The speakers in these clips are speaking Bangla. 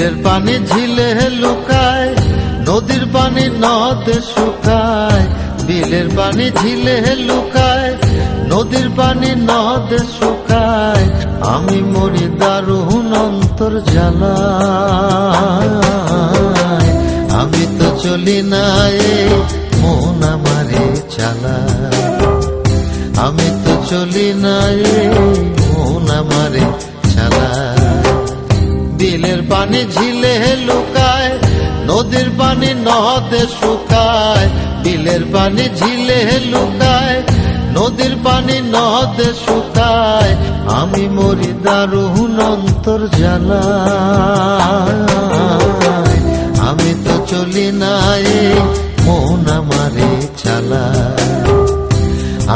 বিলের পানি ঝিলে লুকায়, নদীর পানি নদে শুকায়। বিলের পানি ঝিলে লুকায়, নদীর পানি নদে শুকায়। আমি মরি দারুণ অন্তর জ্বালায়। আমি তো চলি না মন আমারে চালায়। আমি তো চলি না মন আমারে চালায়। বিলের পানি ঝিলে লুকায়, নদীর পানি নদে শুকায়। বিলের পানি ঝিলে লুকায়, নদীর পানি নদে শুকায়। আমি মরি দারুণ অন্তর জ্বালায়। আমি তো চলি না মন আমারে চালায়।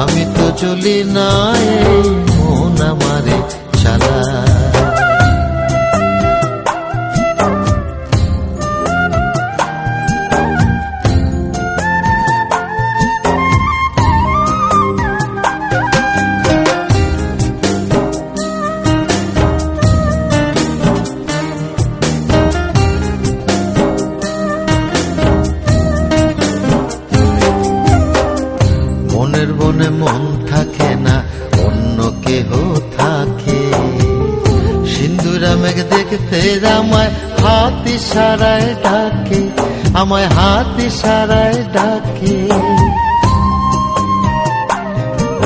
আমি তো চলি না মন আমারে চালায়। মনের বনে মন থাকে না, অন্য কেহ থাকে। সিন্দুরা মেঘ দেখতে আমায় হাত ইশারায় ডাকে, আমায় হাত ইশারায় ডাকে।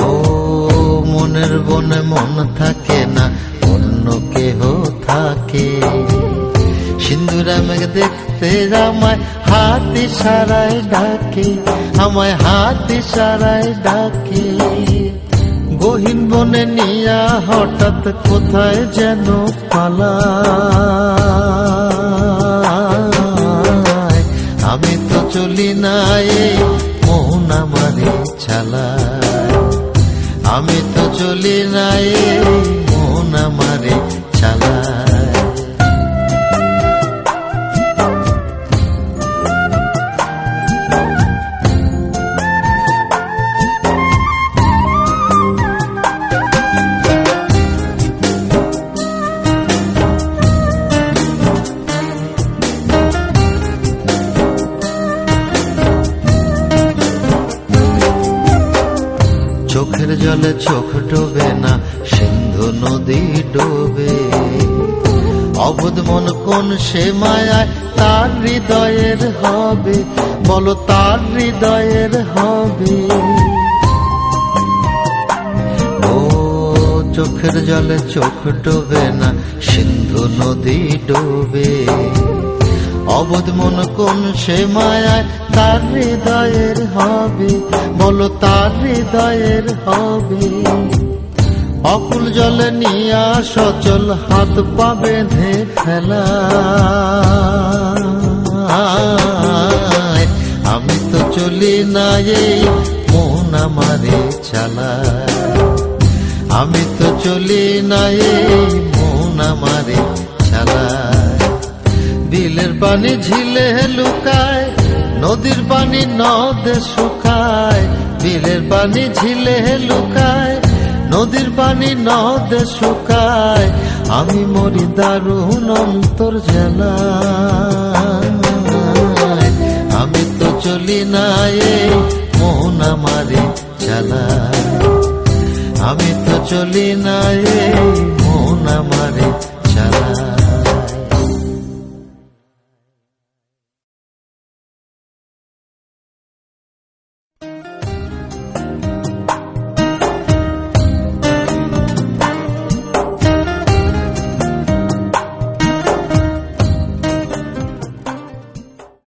ও মনের বনে মন থাকে না, অন্য কেহ থাকে। সিন্দুরা মেঘ দেখতে আমায় হাত ইশারায় ডাকে, আমায় হাত ইশারায় ডাকে। গহীন বনে নিয়া হঠাৎ কোথায় যেন পালায়। আমি তো চলি না মন আমারে চালায়। আমি তো চলি না মন আমারে চালায়। চোখের জলে চোখ ডোবে না, সিন্ধু নদী ডোবে। অবুধ মন কোন সে মায়ায় তার হৃদয়ের হবে, বলো তার হৃদয়ের হবে। ও চোখের জলে চোখ ডোবে না, সিন্ধু নদী ডোবে। অবুধ মন কোন সে মায়ায় তার হৃদয়ের হবে, বলো তার হৃদয়ের হবে। অকুল জলে নিয়া সচল হাত পা বেঁধে ফেলা। আমি তো চলি না মন আমারে চালায়। আমি তো চলি না মন আমারে চালায়। বিলের পানি ঝিলে লুকায়, নদীর পানি নদে শুকায়। বিলের পানি ঝিলে লুকায়, নদীর পানি নদে শুকায়। আমি মরি দারুণ অন্তর জ্বালায়। আমি তো চলি না মন আমারে চালায়। আমি তো চলি না মন আমারে